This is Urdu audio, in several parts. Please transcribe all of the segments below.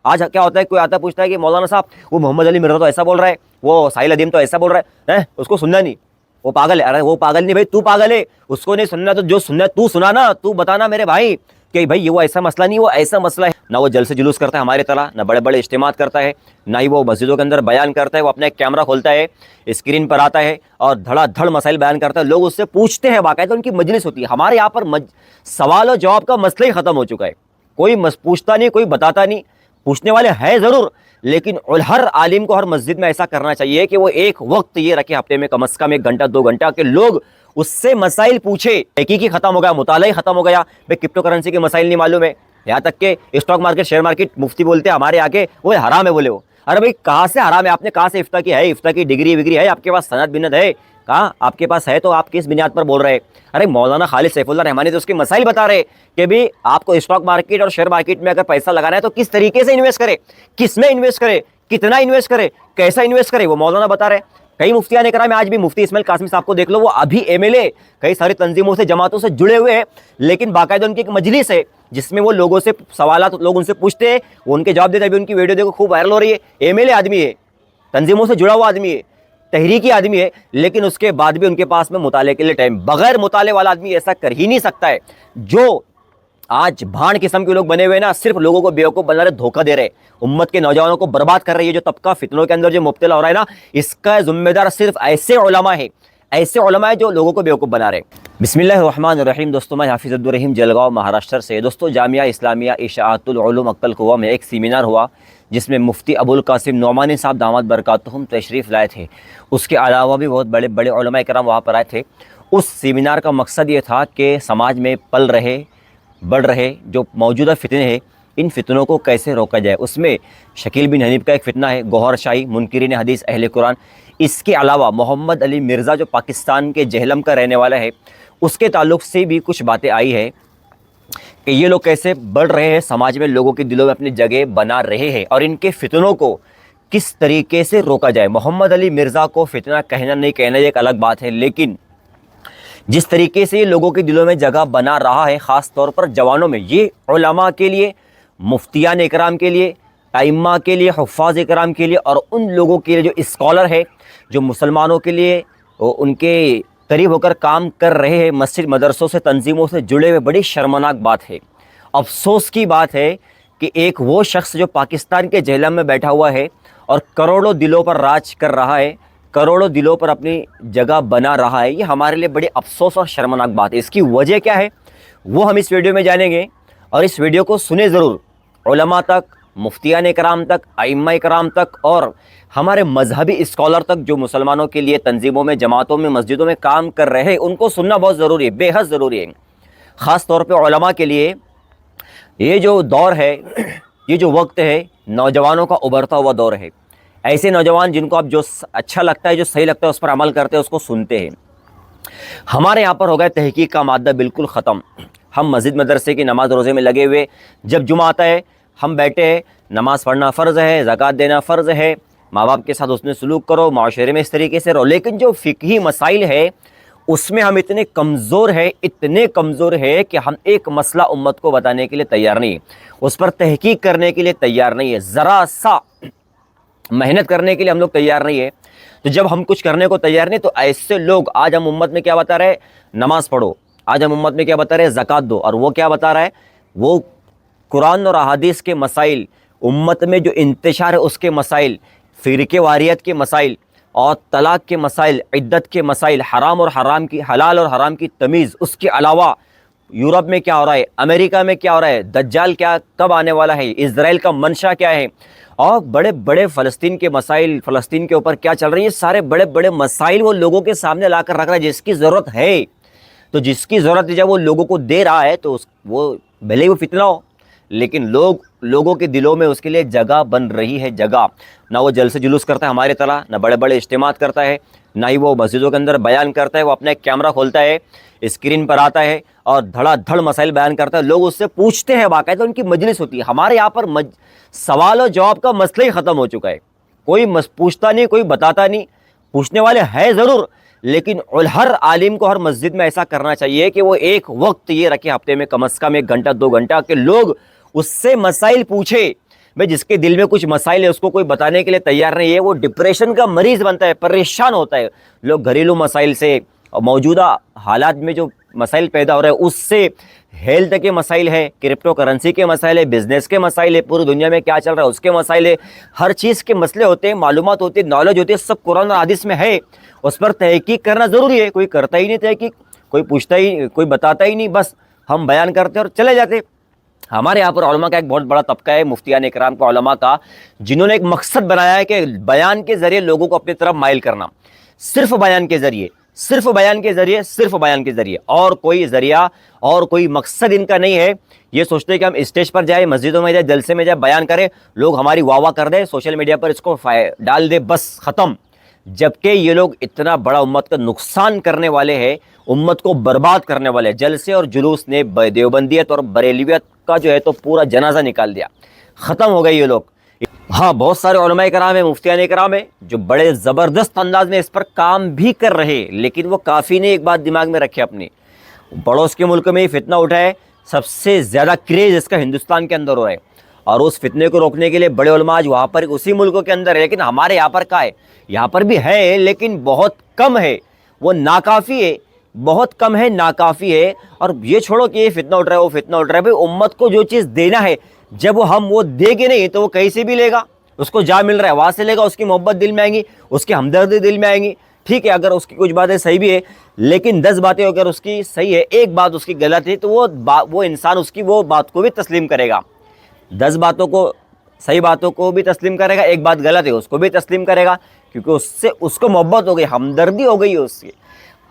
آج کیا ہوتا ہے, کوئی آتا پوچھتا ہے کہ مولانا صاحب وہ محمد علی مرزا تو ایسا بول رہا ہے, وہ ساحل ادیم تو ایسا بول رہا ہے, اس کو سننا نہیں, وہ پاگل ہے. ارے وہ پاگل نہیں بھائی, تو پاگل ہے, اس کو نہیں سننا تو جو سننا تو سنا نا, تو بتانا میرے بھائی کہ بھائی یہ وہ ایسا مسئلہ نہیں, وہ ایسا مسئلہ ہے. نہ وہ جلسے جلوس کرتا ہے ہمارے طرح, نہ بڑے بڑے اجتماعات کرتا ہے, نہ ہی وہ مسجدوں کے اندر بیان کرتا ہے. وہ اپنا ایک کیمرہ کھولتا ہے, اسکرین پر آتا ہے اور دھڑا دھڑ مسائل بیان کرتا ہے. لوگ اس سے پوچھتے ہیں, باقاعدہ ان کی مجلس ہوتی ہے. ہمارے یہاں پر سوال و جواب کا مسئلہ ہی ختم ہو چکا ہے. کوئی پوچھتا نہیں, کوئی بتاتا نہیں. پوچھنے والے ہیں ضرور, لیکن ہر عالم کو ہر مسجد میں ایسا کرنا چاہیے کہ وہ ایک وقت یہ رکھے ہفتے میں کم از کم 1 گھنٹہ 2 گھنٹہ, کہ لوگ اس سے مسائل پوچھے. حقیقی ختم ہو گیا, مطالعہ ختم ہو گیا. بھائی کرپٹو کرنسی کے مسائل نہیں معلوم ہے, یہاں تک کہ اسٹاک مارکیٹ شیئر مارکیٹ مفتی بولتے ہیں ہمارے آگے وہ حرام ہے, بولے وہ. ارے بھائی کہاں سے حرام ہے, آپ نے کہاں سے افتاء کی ہے, افتاء کی ڈگری وگری ہے آپ کے پاس, سند بند ہے کہاں آپ کے پاس ہے, تو آپ کس بنیاد پر بول رہے ہیں؟ ارے مولانا خالد سیف اللہ رحمانی تو اس کے مسائل بتا رہے کہ بھی آپ کو اسٹاک مارکیٹ اور شیئر مارکیٹ میں اگر پیسہ لگانا ہے تو کس طریقے سے انویسٹ کرے, کس میں انویسٹ کرے, کتنا انویسٹ کرے, کیسا انویسٹ کرے, وہ مولانا بتا رہے. کئی مفتیان کرام میں آج بھی مفتی اسماعیل قاسمی صاحب کو دیکھ لو, وہ ابھی MLA کئی ساری تنظیموں سے جماعتوں سے جڑے ہوئے ہیں, لیکن باقاعدہ ان کی ایک مجلس ہے جس میں وہ لوگوں سے سوالات لوگ ان سے پوچھتے ہیں, وہ ان کے جواب دیتے ہیں. ابھی ان کی ویڈیو دیکھو خوب وائرل ہو رہی ہے. MLA آدمی ہے, تنظیموں سے جڑا ہوا آدمی ہے, تحریکی آدمی ہے, لیکن اس کے بعد بھی ان کے پاس میں مطالعے کے لیے ٹائم, بغیر مطالعے والا آدمی ایسا کر ہی نہیں سکتا ہے. جو آج بھاڑ قسم کے لوگ بنے ہوئے نا, صرف لوگوں کو بیوقوف بنا رہے, دھوکہ دے رہے, امت کے نوجوانوں کو برباد کر رہے ہیں. جو طبقہ فتنوں کے اندر جو مبتلا ہو رہا ہے نا, اس کا ذمہ دار صرف ایسے علماء ہے, ایسے علماء ہیں جو لوگوں کو بیوقوف بنا رہے ہیں. بسم اللہ الرحمن الرحیم. دوستوں میں حافظ عبدالرحیم جلگاؤں مہاراشٹر سے. دوستوں جامعہ اسلامیہ اشاعت العلوم اکل کوہ میں ایک سیمینار ہوا جس میں مفتی ابوالقاسم نعمانی صاحب دامت برکاتہم تشریف لائے تھے. اس کے علاوہ بھی بہت بڑے بڑے علماء کرام وہاں پر آئے تھے. اس سیمینار کا مقصد یہ تھا کہ سماج میں پل رہے بڑھ رہے جو موجودہ فتنے ہیں, ان فتنوں کو کیسے روکا جائے. اس میں شکیل بن حنیف کا ایک فتنہ ہے, گوہر شاہی, منکرین حدیث, اہل قرآن. اس کے علاوہ محمد علی مرزا جو پاکستان کے جہلم کا رہنے والا ہے, اس کے تعلق سے بھی کچھ باتیں آئی ہے کہ یہ لوگ کیسے بڑھ رہے ہیں, سماج میں لوگوں کے دلوں میں اپنی جگہ بنا رہے ہیں, اور ان کے فتنوں کو کس طریقے سے روکا جائے. محمد علی مرزا کو فتنہ کہنا نہیں کہنا یہ ایک الگ بات ہے, لیکن جس طریقے سے یہ لوگوں کے دلوں میں جگہ بنا رہا ہے, خاص طور پر جوانوں میں, یہ علماء کے لیے, مفتیان اکرام کے لیے, ائمہ کے لیے, حفاظ اکرام کے لیے, اور ان لوگوں کے لیے جو اسکالر ہے, جو مسلمانوں کے لیے ان کے قریب ہو کر کام کر رہے ہیں, مسجد مدرسوں سے تنظیموں سے جڑے ہوئے, بڑی شرمناک بات ہے, افسوس کی بات ہے کہ ایک وہ شخص جو پاکستان کے جہلم میں بیٹھا ہوا ہے اور کروڑوں دلوں پر راج کر رہا ہے, کروڑوں دلوں پر اپنی جگہ بنا رہا ہے, یہ ہمارے لیے بڑی افسوس اور شرمناک بات ہے. اس کی وجہ کیا ہے وہ ہم اس ویڈیو میں جانیں گے, اور اس ویڈیو کو سنیں ضرور. علماء تک, مفتیان کرام تک, ائمہ کرام تک, اور ہمارے مذہبی اسکالر تک جو مسلمانوں کے لیے تنظیموں میں, جماعتوں میں, مسجدوں میں کام کر رہے ہیں, ان کو سننا بہت ضروری ہے, بے حد ضروری ہے. خاص طور پہ علماء کے لیے یہ جو دور ہے, یہ جو وقت ہے, نوجوانوں کا ابھرتا ہوا دور ہے. ایسے نوجوان جن کو اب جو اچھا لگتا ہے, جو صحیح لگتا ہے, اس پر عمل کرتے ہیں, اس کو سنتے ہیں. ہمارے یہاں پر ہو گیا تحقیق کا مادہ بالکل ختم. ہم مسجد مدرسے کی نماز روزے میں لگے ہوئے, جب جمعہ آتا ہے ہم بیٹھے ہیں, نماز پڑھنا فرض ہے, زکوٰۃ دینا فرض ہے, ماں باپ کے ساتھ اس نے سلوک کرو, معاشرے میں اس طریقے سے رہو, لیکن جو فقہی مسائل ہے اس میں ہم اتنے کمزور ہیں, اتنے کمزور ہے کہ ہم ایک مسئلہ امت کو بتانے کے لیے تیار نہیں, اس پر تحقیق کرنے کے لیے تیار نہیں ہے, ذرا سا محنت کرنے کے لیے ہم لوگ تیار نہیں ہے. تو جب ہم کچھ کرنے کو تیار نہیں, تو ایسے لوگ آج ہم امت میں کیا بتا رہے ہیں, نماز پڑھو, آج ہم امت میں کیا بتا رہے ہیں, زکوٰۃ دو, اور وہ کیا بتا رہا ہے, وہ قرآن اور احادیث کے مسائل, امت میں جو انتشار ہے اس کے مسائل, فرقے واریت کے مسائل, اور طلاق کے مسائل, عدت کے مسائل, حرام اور حرام کی, حلال اور حرام کی تمیز. اس کے علاوہ یورپ میں کیا ہو رہا ہے, امریکہ میں کیا ہو رہا ہے, دجال کیا کب آنے والا ہے, اسرائیل کا منشا کیا ہے, اور بڑے بڑے فلسطین کے مسائل, فلسطین کے اوپر کیا چل رہی ہے, سارے بڑے بڑے مسائل وہ لوگوں کے سامنے لا کر رکھ رہا ہے. جس کی ضرورت ہے, تو جس کی ضرورت جب وہ لوگوں کو دے رہا ہے, تو وہ بھلے ہی وہ فتنہ ہو, لیکن لوگوں کے دلوں میں اس کے لیے جگہ بن رہی ہے, جگہ. نہ وہ جلسے جلوس کرتا ہے ہمارے طرح, نہ بڑے بڑے اجتماعات کرتا ہے, نہ ہی وہ مسجدوں کے اندر بیان کرتا ہے. وہ اپنا ایک کیمرہ کھولتا ہے, اسکرین پر آتا ہے اور دھڑا دھڑ مسائل بیان کرتا ہے. لوگ اس سے پوچھتے ہیں, باقاعدہ ان کی مجلس ہوتی ہے. ہمارے یہاں پر سوال و جواب کا مسئلہ ہی ختم ہو چکا ہے. کوئی پوچھتا نہیں, کوئی بتاتا نہیں. پوچھنے والے ہیں ضرور, لیکن ہر عالم کو ہر مسجد میں ایسا کرنا چاہیے کہ وہ ایک وقت یہ رکھے ہفتے میں کم از کم 1 گھنٹہ 2 گھنٹہ, کہ لوگ اس سے مسائل پوچھے. بھائی جس کے دل میں کچھ مسائل ہے اس کو کوئی بتانے کے لیے تیار نہیں ہے، وہ ڈپریشن کا مریض بنتا ہے، پریشان ہوتا ہے۔ لوگ گھریلو مسائل سے اور موجودہ حالات میں جو مسائل پیدا ہو رہے ہیں اس سے، ہیلتھ کے مسائل ہے، کرپٹو کرنسی کے مسائل ہے، بزنس کے مسائل ہے، پوری دنیا میں کیا چل رہا ہے اس کے مسائل ہے، ہر چیز کے مسئلے ہوتے ہیں، معلومات ہوتی ہے، نالج ہوتی ہے، سب قرآن اور حدیث میں ہے، اس پر تحقیق کرنا ضروری ہے۔ کوئی کرتا ہی نہیں تحقیق، کوئی پوچھتا ہی، کوئی بتاتا ہی نہیں، بس ہم بیان کرتے اور چلے جاتے۔ ہمارے یہاں پر علماء کا ایک بہت بڑا طبقہ ہے، مفتیان اکرام کا، علماء کا، جنہوں نے ایک مقصد بنایا ہے کہ بیان کے ذریعے لوگوں کو اپنی طرف مائل کرنا، صرف بیان کے ذریعے، صرف بیان کے ذریعے، صرف بیان کے ذریعے، اور کوئی ذریعہ اور کوئی مقصد ان کا نہیں ہے۔ یہ سوچتے ہیں کہ ہم اسٹیج پر جائیں، مسجدوں میں جائیں، جلسے میں جائیں، بیان کریں، لوگ ہماری واہ واہ کر دیں، سوشل میڈیا پر اس کو ڈال دے، بس ختم۔ جبکہ یہ لوگ اتنا بڑا امت کا نقصان کرنے والے ہیں، امت کو برباد کرنے والے ہیں۔ جلسے اور جلوس نے دیوبندیت اور بریلویت کا جو ہے تو پورا جنازہ نکال دیا، ختم ہو گئے یہ لوگ۔ ہاں بہت سارے علماء کرام ہیں، مفتیان کرام ہیں جو بڑے زبردست انداز میں اس پر کام بھی کر رہے ہیں، لیکن وہ کافی نہیں۔ ایک بات دماغ میں رکھے اپنی، پڑوس کے ملک میں یہ فتنہ اٹھا ہے، سب سے زیادہ کریز اس کا ہندوستان کے اندر ہو رہا ہے، اور اس فتنے کو روکنے کے لیے بڑے علماء آج وہاں پر اسی ملکوں کے اندر ہے، لیکن ہمارے یہاں پر کیا ہے؟ یہاں پر بھی ہے لیکن بہت کم ہے، وہ ناکافی ہے، بہت کم ہے، ناکافی ہے۔ اور یہ چھوڑو کہ یہ فتنہ اٹھ رہا ہے، وہ فتنہ اٹھ رہا ہے، بھائی امت کو جو چیز دینا ہے جب ہم وہ دے گے نہیں تو وہ کہیں سے بھی لے گا، اس کو جا مل رہا ہے وہاں سے لے گا، اس کی محبت دل میں آئیں گی، اس کی ہمدردی دل میں آئیں گی، ٹھیک ہے، اگر اس کی کچھ باتیں صحیح بھی ہے، لیکن 10 باتیں اگر اس کی صحیح ہے، ایک بات اس کی غلط ہے، تو وہ انسان اس کی وہ بات کو بھی تسلیم کرے گا، 10 باتوں کو، صحیح باتوں کو بھی تسلیم کرے گا، ایک بات غلط ہے اس کو بھی تسلیم کرے گا، کیونکہ اس سے اس کو محبت ہو گئی، ہمدردی ہو گئی ہے اس کی۔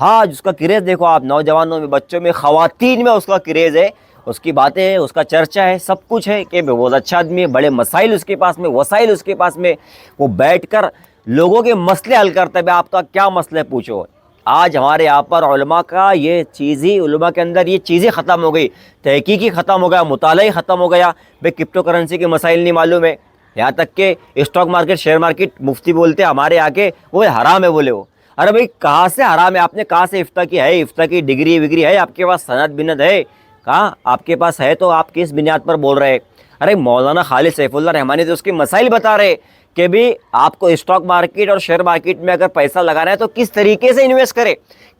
ہاں جس کا کریز دیکھو آپ، نوجوانوں میں، بچوں میں، خواتین میں اس کا کریز ہے، اس کی باتیں ہیں، اس کا چرچا ہے، سب کچھ ہے کہ بہت اچھا آدمی ہے، بڑے مسائل اس کے پاس میں، وسائل اس کے پاس میں، وہ بیٹھ کر لوگوں کے مسئلے حل کرتا ہے۔ بھائی آپ کا کیا مسئلہ ہے پوچھو۔ آج ہمارے یہاں پر علماء کا یہ چیز ہی، علماء کے اندر یہ چیزیں ختم ہو گئی، تحقیق ہی ختم ہو گیا، مطالعہ ہی ختم ہو گیا۔ بھائی کرپٹو کرنسی کے مسائل نہیں معلوم ہے، یہاں تک کہ اسٹاک مارکیٹ، شیئر مارکیٹ، مفتی بولتے ہیں ہمارے آ کے وہ حرام ہے، بولے وہ۔ ارے بھائی کہاں سے حرام ہے؟ آپ نے کہاں سے افتاء کی ہے؟ افتاء کی ڈگری وگری ہے آپ کے پاس؟ سند بند ہے کہاں آپ کے پاس ہے؟ تو آپ کس بنیاد پر بول رہے ہیں؟ ارے مولانا خالد سیف اللہ رحمانی تو اس کے مسائل بتا رہے کہ بھی آپ کو اسٹاک مارکیٹ اور شیئر مارکیٹ میں اگر پیسہ لگانا ہے تو کس طریقے سے انویسٹ کرے،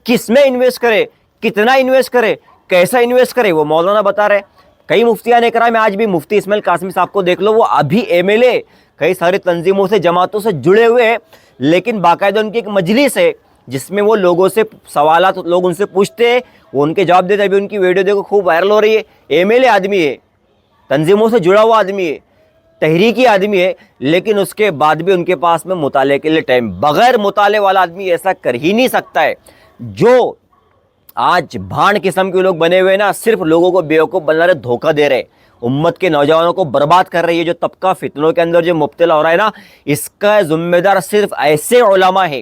کس میں انویسٹ کرے، کتنا انویسٹ کرے، کیسا انویسٹ کرے، وہ مولانا بتا رہے۔ کئی مفتیان اکرام میں، آج بھی مفتی اسماعیل قاسمی صاحب کو دیکھ لو، وہ ابھی MLA، کئی ساری تنظیموں سے، جماعتوں سے جڑے ہوئے ہیں، لیکن باقاعدہ ان کی ایک مجلس ہے جس میں وہ لوگوں سے سوالات، لوگ ان سے پوچھتے ہیں، وہ ان کے جواب دیتے ہیں۔ ابھی ان کی ویڈیو دیکھو، خوب وائرل ہو رہی ہے، MLA آدمی ہے، تنظیموں سے جڑا ہوا آدمی ہے، تحریکی آدمی ہے، لیکن اس کے بعد بھی ان کے پاس میں مطالعے کے لیے ٹائم، بغیر مطالعے والا آدمی ایسا کر ہی نہیں سکتا ہے۔ جو آج بھاڑ قسم کے لوگ بنے ہوئے نا، صرف لوگوں کو بیوقوف بنا رہے، دھوکہ دے رہے، امت کے نوجوانوں کو برباد کر رہی ہے۔ جو طبقہ فتنوں کے اندر جو مبتلا ہو رہا ہے نا، اس کا ذمہ دار صرف ایسے علماء ہیں،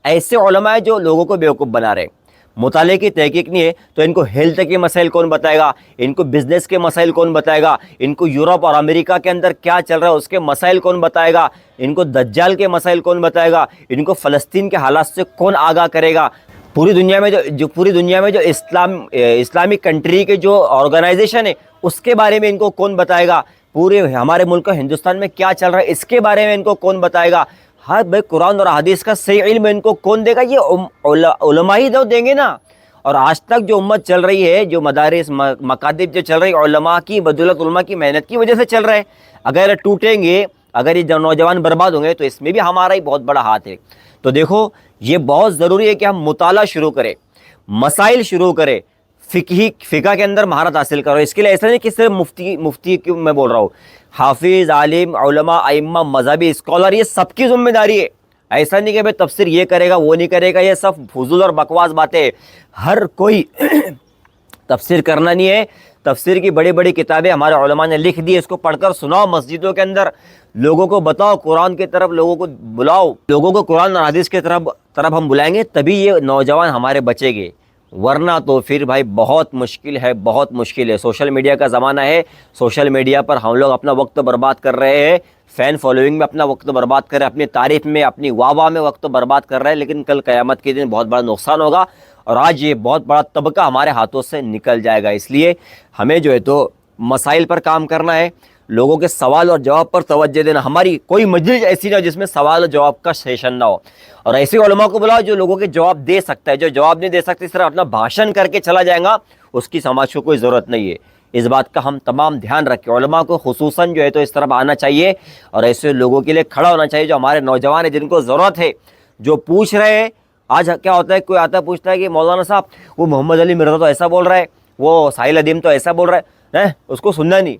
ایسے علماء ہیں جو لوگوں کو بیوقوف بنا رہے ہیں۔ مطالعے کی تحقیق نہیں ہے تو ان کو ہیلتھ کے مسائل کون بتائے گا، ان کو بزنس کے مسائل کون بتائے گا، ان کو یورپ اور امریکہ کے اندر کیا چل رہا ہے اس کے مسائل کون بتائے گا، ان کو دجال کے مسائل کون بتائے گا، ان کو فلسطین کے حالات سے کون آگاہ کرے گا، پوری دنیا میں جو اسلامک کنٹری کے جو آرگنائزیشن ہے اس کے بارے میں ان کو کون بتائے گا، پورے ہمارے ملک ہندوستان میں کیا چل رہا ہے اس کے بارے میں ان کو کون بتائے گا۔ ہاں بھائی قرآن اور حدیث کا صحیح علم ان کو کون دے گا؟ یہ علماء ہی دیں گے نا۔ اور آج تک جو امت چل رہی ہے، جو مدارس مکاتب جو چل رہی ہے، علماء کی بدولت، علماء کی محنت کی وجہ سے چل رہا ہے۔ اگر ٹوٹیں گے، اگر یہ نوجوان برباد ہوں گے تو اس میں بھی ہمارا ہی بہت بڑا ہاتھ ہے۔ تو دیکھو یہ بہت ضروری ہے کہ ہم مطالعہ شروع کریں، مسائل شروع کریں، فقہ کے اندر مہارت حاصل کرو۔ اس کے لیے ایسا نہیں کہ صرف مفتی کی میں بول رہا ہوں، حافظ، عالم، علماء، ائمہ، مذہبی اسکالر، یہ سب کی ذمہ داری ہے۔ ایسا نہیں کہ بھائی تفسیر یہ کرے گا وہ نہیں کرے گا، یہ سب فضول اور بکواس باتیں۔ ہر کوئی تفسیر کرنا نہیں ہے، تفسیر کی بڑی بڑی کتابیں ہمارے علماء نے لکھ دی، اس کو پڑھ کر سناؤ مسجدوں کے اندر، لوگوں کو بتاؤ قرآن کی طرف، لوگوں کو بلاؤ، لوگوں کو قرآن اور حدیث کی طرف ہم بلائیں گے تبھی یہ نوجوان ہمارے بچیں گے، ورنہ تو پھر بھائی بہت مشکل ہے، بہت مشکل ہے۔ سوشل میڈیا کا زمانہ ہے، سوشل میڈیا پر ہم لوگ اپنا وقت برباد کر رہے ہیں، فین فالوئنگ میں اپنا وقت برباد کر رہے ہیں، اپنی تعریف میں، اپنی واہ واہ میں وقت برباد کر رہے ہیں، لیکن کل قیامت کے دن بہت بڑا نقصان ہوگا، اور آج یہ بہت بڑا طبقہ ہمارے ہاتھوں سے نکل جائے گا۔ اس لیے ہمیں جو ہے تو مسائل پر کام کرنا ہے، لوگوں کے سوال اور جواب پر توجہ دینا. ہماری کوئی مجلس ایسی نہ ہو جس میں سوال اور جواب کا سیشن نہ ہو, اور ایسے علماء کو بلاؤ جو لوگوں کے جواب دے سکتا ہے. جو جواب نہیں دے سکتے اس طرح اپنا بھاشن کر کے چلا جائے گا, اس کی سماج کو کوئی ضرورت نہیں ہے. اس بات کا ہم تمام دھیان رکھیں. علماء کو خصوصاً جو ہے تو اس طرف آنا چاہیے اور ایسے لوگوں کے لیے کھڑا ہونا چاہیے جو ہمارے نوجوان ہیں, جن کو ضرورت ہے, جو پوچھ رہے ہیں. آج کیا ہوتا ہے, کوئی آتا ہے پوچھتا ہے کہ مولانا صاحب وہ محمد علی مرزا تو ایسا بول رہا ہے, وہ ساحل ادیم تو ایسا بول رہا ہے, اس کو سننا نہیں,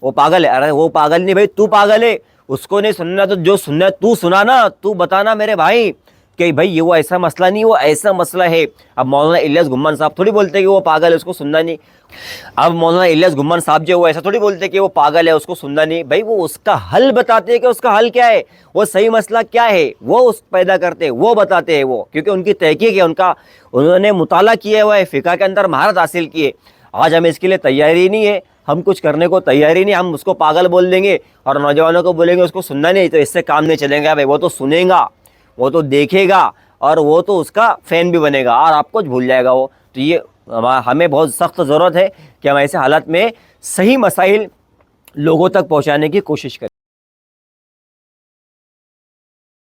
وہ پاگل ہے. ارے وہ پاگل نہیں بھائی, تو پاگل ہے. اس کو نہیں سننا تو جو سننا ہے تو سنا نا, تو بتانا میرے بھائی کہ بھائی یہ وہ ایسا مسئلہ نہیں, وہ ایسا مسئلہ ہے. اب مولانا الیاس گھمن صاحب تھوڑی بولتے کہ وہ پاگل ہے, اس کو سننا نہیں. اب مولانا الیاس گھمن صاحب جو وہ ایسا تھوڑی بولتے کہ وہ پاگل ہے, اس کو سننا نہیں. بھائی وہ اس کا حل بتاتے ہیں کہ اس کا حل کیا ہے, وہ صحیح مسئلہ کیا ہے, وہ اس پیدا کرتے ہیں, وہ بتاتے ہیں. وہ کیونکہ ان کی تحقیق ہے, انہوں نے مطالعہ کیا ہوا ہے, فقہ کے اندر مہارت حاصل کی ہے. آج ہمیں اس کے لیے تیاری نہیں ہے, ہم کچھ کرنے کو تیاری نہیں. ہم اس کو پاگل بول دیں گے اور نوجوانوں کو بولیں گے اس کو سننا نہیں, تو اس سے کام نہیں چلیں گا. بھائی وہ تو سنیں گا, وہ تو دیکھے گا, اور وہ تو اس کا فین بھی بنے گا, اور آپ کو بھول جائے گا وہ. تو یہ ہمیں بہت سخت ضرورت ہے کہ ہم ایسے حالات میں صحیح مسائل لوگوں تک پہنچانے کی کوشش کریں.